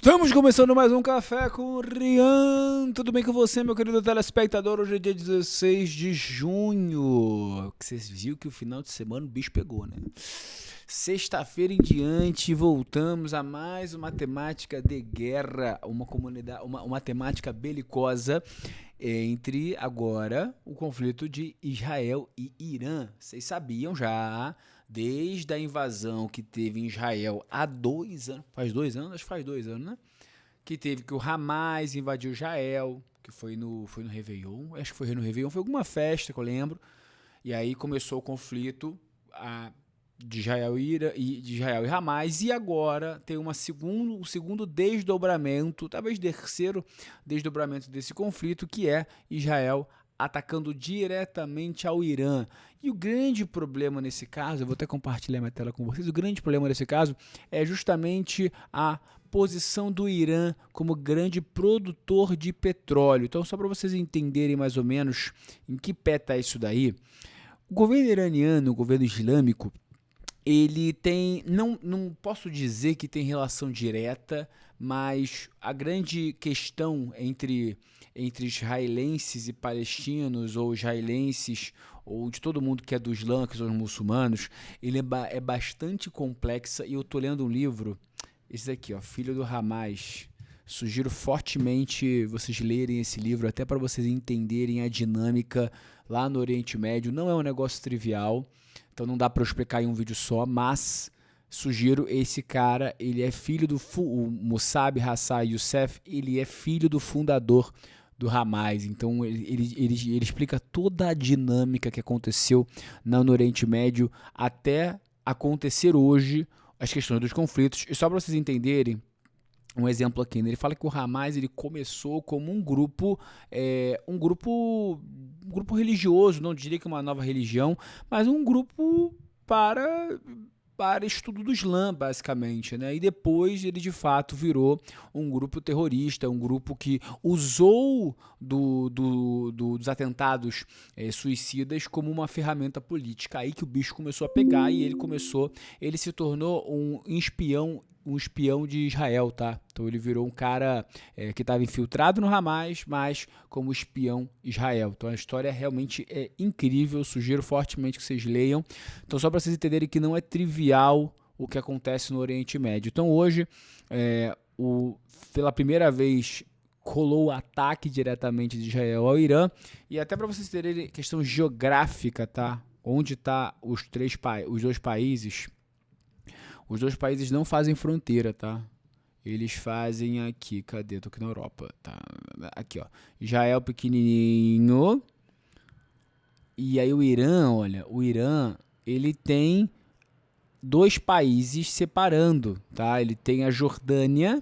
Estamos começando mais um Café com o Rian. Tudo bem com você, meu querido telespectador? Hoje é dia 16 de junho. Vocês viram que o final de semana o bicho pegou, né? Sexta-feira em diante, voltamos a mais uma temática de guerra, uma comunidade, uma temática belicosa entre agora o conflito de Israel e Irã. Vocês sabiam já, desde a invasão que teve em Israel há 2 anos, faz 2 anos? Acho que faz 2 anos, né? Que teve que o Hamas invadiu Israel, que foi no Réveillon, acho que foi no Réveillon, foi alguma festa que eu lembro, e aí começou o conflito de Israel e Hamas, e agora tem um segundo desdobramento, talvez terceiro desdobramento desse conflito, que é Israel atacando diretamente ao Irã. E o grande problema nesse caso, eu vou até compartilhar minha tela com vocês, o grande problema nesse caso é justamente a posição do Irã como grande produtor de petróleo. Então, só para vocês entenderem mais ou menos em que pé está isso daí, o governo iraniano, o governo islâmico, ele tem, não posso dizer que tem relação direta, mas a grande questão entre israelenses e palestinos, ou israelenses, ou de todo mundo que é do Islã, que são os muçulmanos, ele é bastante complexa, e eu estou lendo um livro, esse aqui, ó, Filho do Hamas. Sugiro fortemente vocês lerem esse livro, até para vocês entenderem a dinâmica lá no Oriente Médio. Não é um negócio trivial, então não dá para eu explicar em um vídeo só, mas sugiro esse cara. Ele é filho do o Mossab Hassan Youssef, ele é filho do fundador do Hamas. Então ele explica toda a dinâmica que aconteceu no Oriente Médio até acontecer hoje, as questões dos conflitos. E só para vocês entenderem, um exemplo aqui, né? Ele fala que o Hamas ele começou como um grupo religioso, não diria que uma nova religião, mas um grupo para estudo do Islã, basicamente, né? E depois ele de fato virou um grupo terrorista, um grupo que usou dos atentados suicidas como uma ferramenta política. Aí que o bicho começou a pegar e ele se tornou um espião de Israel, tá? Então ele virou um cara que estava infiltrado no Hamas, mas como espião Israel. Então a história realmente é incrível, sugiro fortemente que vocês leiam. Então só para vocês entenderem que não é trivial o que acontece no Oriente Médio. Então hoje, pela primeira vez, rolou o ataque diretamente de Israel ao Irã, e até para vocês terem questão geográfica, tá? Onde tá os dois países. Os dois países não fazem fronteira, tá? Eles fazem aqui, cadê? Tô aqui na Europa, tá? Aqui, ó. Israel pequenininho. E aí o Irã, olha, ele tem dois países separando, tá? Ele tem a Jordânia,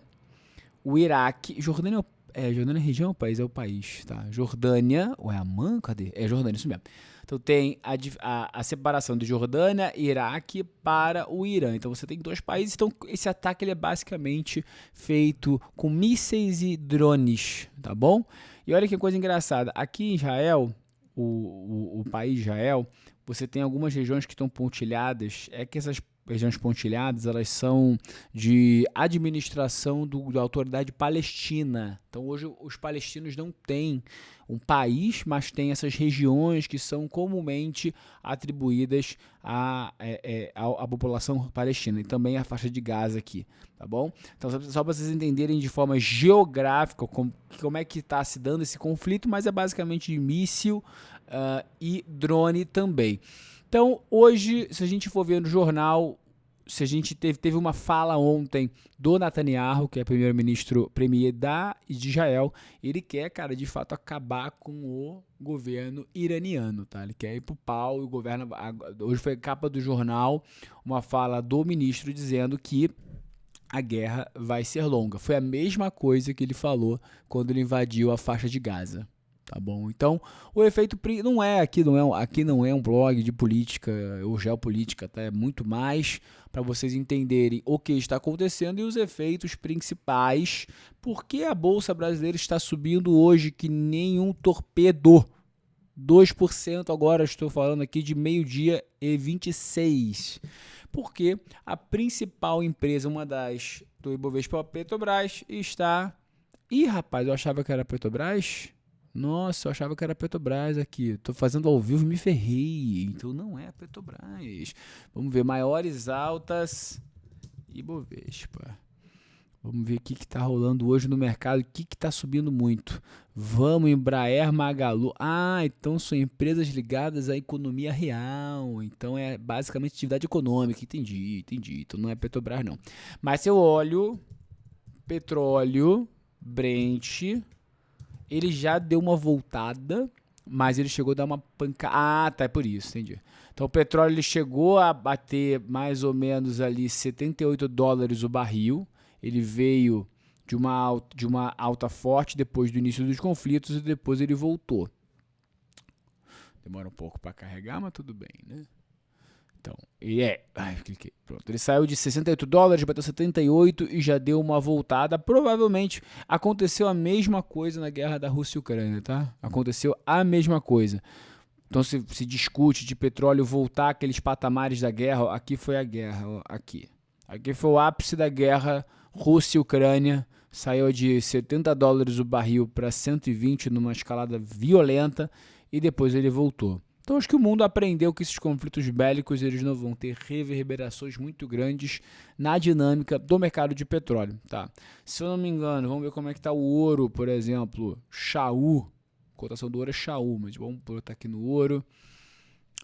o Iraque. Jordânia é região ou país? É o país, tá? Jordânia, ou é Amã? Cadê? É Jordânia, isso mesmo. Então tem a separação de Jordânia e Iraque para o Irã. Então você tem dois países. Então esse ataque ele é basicamente feito com mísseis e drones, tá bom? E olha que coisa engraçada. Aqui em Israel, o país Israel, você tem algumas regiões que estão pontilhadas. É que essas regiões pontilhadas, elas são de administração da autoridade palestina. Então hoje os palestinos não têm um país, mas tem essas regiões que são comumente atribuídas à população palestina, e também a faixa de Gaza aqui, tá bom? Então só para vocês entenderem de forma geográfica como é que está se dando esse conflito, mas é basicamente de míssil e drone também. Então, hoje, se a gente for ver no jornal, se a gente teve uma fala ontem do Netanyahu, que é premier de Israel, ele quer, cara, de fato acabar com o governo iraniano, tá? Ele quer ir pro pau, e o governo, hoje foi capa do jornal, uma fala do ministro dizendo que a guerra vai ser longa. Foi a mesma coisa que ele falou quando ele invadiu a faixa de Gaza. Tá bom? Então, o efeito aqui não é um blog de política ou geopolítica, tá? É muito mais para vocês entenderem o que está acontecendo e os efeitos principais. Por que a Bolsa Brasileira está subindo hoje que nem um torpedo? 2% agora, estou falando aqui de 12h26. Porque a principal empresa, uma das do Ibovespa, a Petrobras, está... Ih, rapaz, eu achava que era Petrobras? Nossa, eu achava que era Petrobras aqui. Tô fazendo ao vivo e me ferrei. Então não é a Petrobras. Vamos ver, maiores altas Ibovespa. Vamos ver o que está rolando hoje no mercado, o que está subindo muito. Vamos, Embraer, Magalu. Ah, então são empresas ligadas à economia real. Então é basicamente atividade econômica. Entendi. Então não é Petrobras, não. Mas se eu olho petróleo, Brent, ele já deu uma voltada, mas ele chegou a dar uma pancada. Ah, tá, é por isso, entendi. Então o petróleo ele chegou a bater mais ou menos ali $78 o barril. Ele veio de uma alta forte depois do início dos conflitos e depois ele voltou. Demora um pouco para carregar, mas tudo bem, né? Então, cliquei. Pronto, ele saiu de $68, bateu 78 e já deu uma voltada. Provavelmente aconteceu a mesma coisa na guerra da Rússia e Ucrânia, tá? Aconteceu a mesma coisa. Então se discute de petróleo voltar àqueles patamares da guerra. Ó, aqui foi a guerra, ó, aqui foi o ápice da guerra Rússia e Ucrânia. Saiu de $70 o barril para 120 numa escalada violenta e depois ele voltou. Então acho que o mundo aprendeu que esses conflitos bélicos eles não vão ter reverberações muito grandes na dinâmica do mercado de petróleo, tá? Se eu não me engano, vamos ver como é que está o ouro, por exemplo, Xiaoyu. A cotação do ouro é Xiaoyu, mas vamos botar aqui no ouro.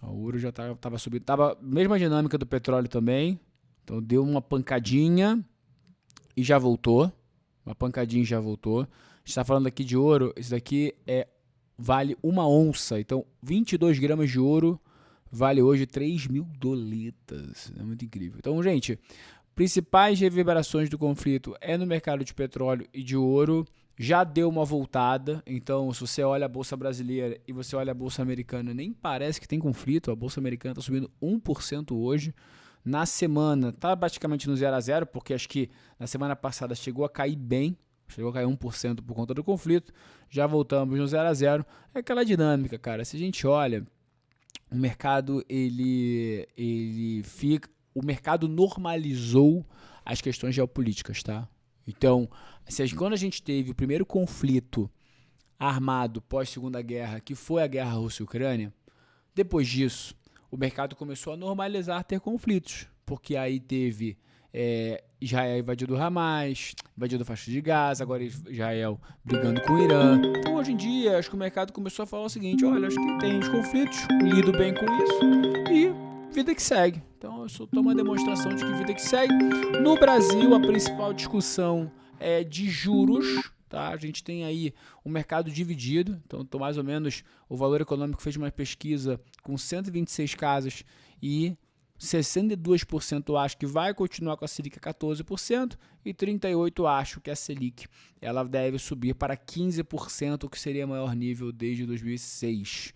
O ouro já estava subindo, estava mesma dinâmica do petróleo também. Então deu uma pancadinha e já voltou. Uma pancadinha e já voltou. A gente está falando aqui de ouro, esse daqui vale uma onça. Então 22 gramas de ouro vale hoje 3.000 doletas. É muito incrível. Então, gente, principais reverberações do conflito é no mercado de petróleo e de ouro. Já deu uma voltada, então se você olha a Bolsa Brasileira e você olha a Bolsa Americana, nem parece que tem conflito. A Bolsa Americana está subindo 1% hoje. Na semana está praticamente no 0 a 0, porque acho que na semana passada chegou a cair bem, chegou a cair 1% por conta do conflito. Já voltamos no 0 a 0. É aquela dinâmica, cara. Se a gente olha, o mercado o mercado normalizou as questões geopolíticas, tá? Então, quando a gente teve o primeiro conflito armado pós Segunda Guerra, que foi a guerra Rússia-Ucrânia, depois disso o mercado começou a normalizar ter conflitos, porque aí teve Israel invadindo Hamas, invadindo a faixa de Gaza, agora Israel brigando com o Irã. Então hoje em dia acho que o mercado começou a falar o seguinte: olha, acho que tem os conflitos, lido bem com isso e vida que segue. Então eu só tomo uma demonstração de que vida que segue. No Brasil a principal discussão é de juros. Tá? A gente tem aí um mercado dividido, então mais ou menos o Valor Econômico fez uma pesquisa com 126 casas e 62% acho que vai continuar com a Selic a 14% e 38% acho que a Selic ela deve subir para 15%, o que seria o maior nível desde 2006.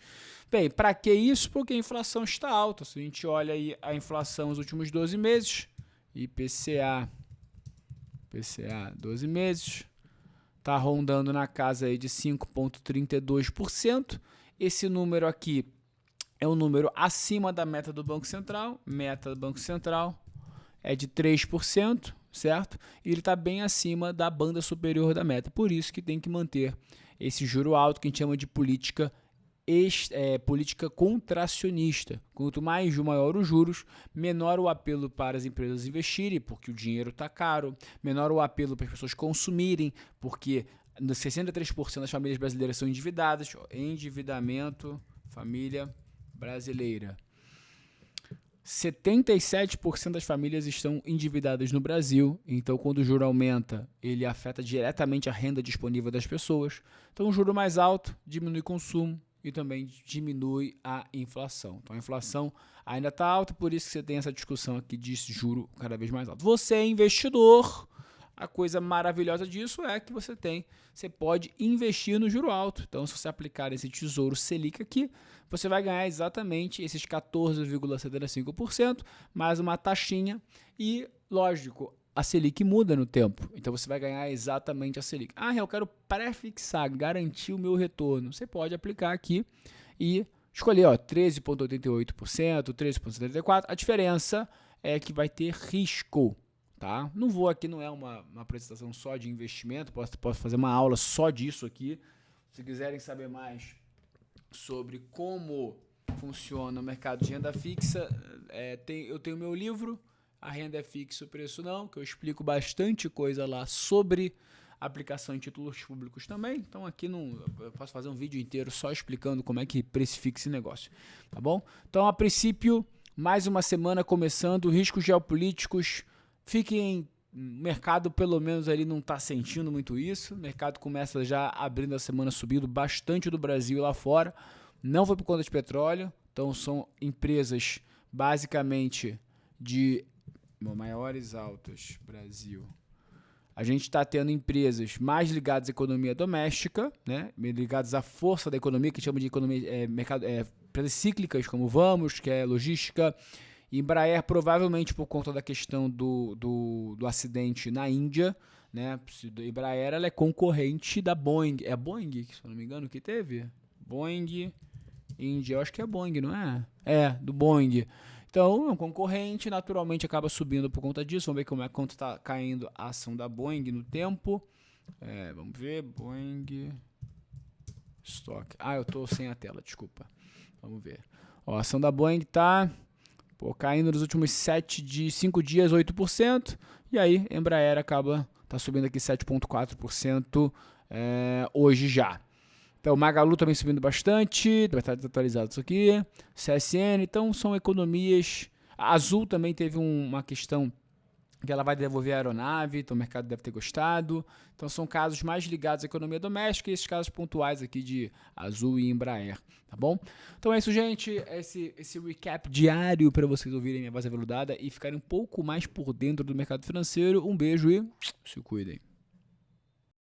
Bem, para que isso? Porque a inflação está alta. Se a gente olha aí a inflação nos últimos 12 meses, IPCA 12 meses, está rondando na casa aí de 5,32%. Esse número aqui é um número acima da meta do Banco Central. Meta do Banco Central é de 3%, certo? E ele está bem acima da banda superior da meta. Por isso que tem que manter esse juro alto, que a gente chama de política contracionista. Quanto maior os juros, menor o apelo para as empresas investirem, porque o dinheiro está caro, menor o apelo para as pessoas consumirem, porque 63% das famílias brasileiras são endividadas. Endividamento, família brasileira. 77% das famílias estão endividadas no Brasil, então quando o juro aumenta, ele afeta diretamente a renda disponível das pessoas. Então o juro mais alto diminui o consumo e também diminui a inflação. Então a inflação ainda está alta, por isso que você tem essa discussão aqui de juro cada vez mais alto. Você é investidor, a coisa maravilhosa disso é que você pode investir no juro alto. Então se você aplicar esse Tesouro Selic aqui, você vai ganhar exatamente esses 14,75%, mais uma taxinha e, lógico, a Selic muda no tempo, então você vai ganhar exatamente a Selic. Eu quero pré-fixar, garantir o meu retorno. Você pode aplicar aqui e escolher 13,88%, 13,74%. A diferença é que vai ter risco, tá? Não vou aqui, não é uma apresentação só de investimento, posso fazer uma aula só disso aqui. Se quiserem saber mais sobre como funciona o mercado de renda fixa, eu tenho meu livro, A Renda é Fixa, o Preço Não, que eu explico bastante coisa lá sobre aplicação em títulos públicos também. Então aqui eu posso fazer um vídeo inteiro só explicando como é que precifica esse negócio, tá bom? Então, a princípio, mais uma semana começando, riscos geopolíticos, fiquem... O mercado pelo menos ali não está sentindo muito isso. O mercado começa já abrindo a semana subindo bastante do Brasil e lá fora. Não foi por conta de petróleo. Então são empresas basicamente de maiores altas, Brasil. A gente está tendo empresas mais ligadas à economia doméstica, né? Ligadas à força da economia, que chama de economia, empresas cíclicas, como Vamos, que é logística. Embraer, provavelmente por conta da questão do acidente na Índia, né? Embraer, ela é concorrente da Boeing. É a Boeing, se eu não me engano, que teve? Boeing, Índia, eu acho que é Boeing, não é? É, do Boeing. Então, é um concorrente, naturalmente acaba subindo por conta disso. Vamos ver quanto está caindo a ação da Boeing no tempo. Vamos ver, Boeing, Stock. Eu tô sem a tela, desculpa. Vamos ver. Ó, a ação da Boeing está... caindo nos últimos 5 dias, 8%. E aí, Embraer tá subindo aqui 7,4% hoje já. Então, Magalu também subindo bastante. Vai estar atualizado isso aqui. CSN, então são economias. A Azul também teve uma questão que ela vai devolver a aeronave, então o mercado deve ter gostado. Então são casos mais ligados à economia doméstica e esses casos pontuais aqui de Azul e Embraer, tá bom? Então é isso, gente, esse recap diário para vocês ouvirem minha voz aveludada e ficarem um pouco mais por dentro do mercado financeiro. Um beijo e se cuidem.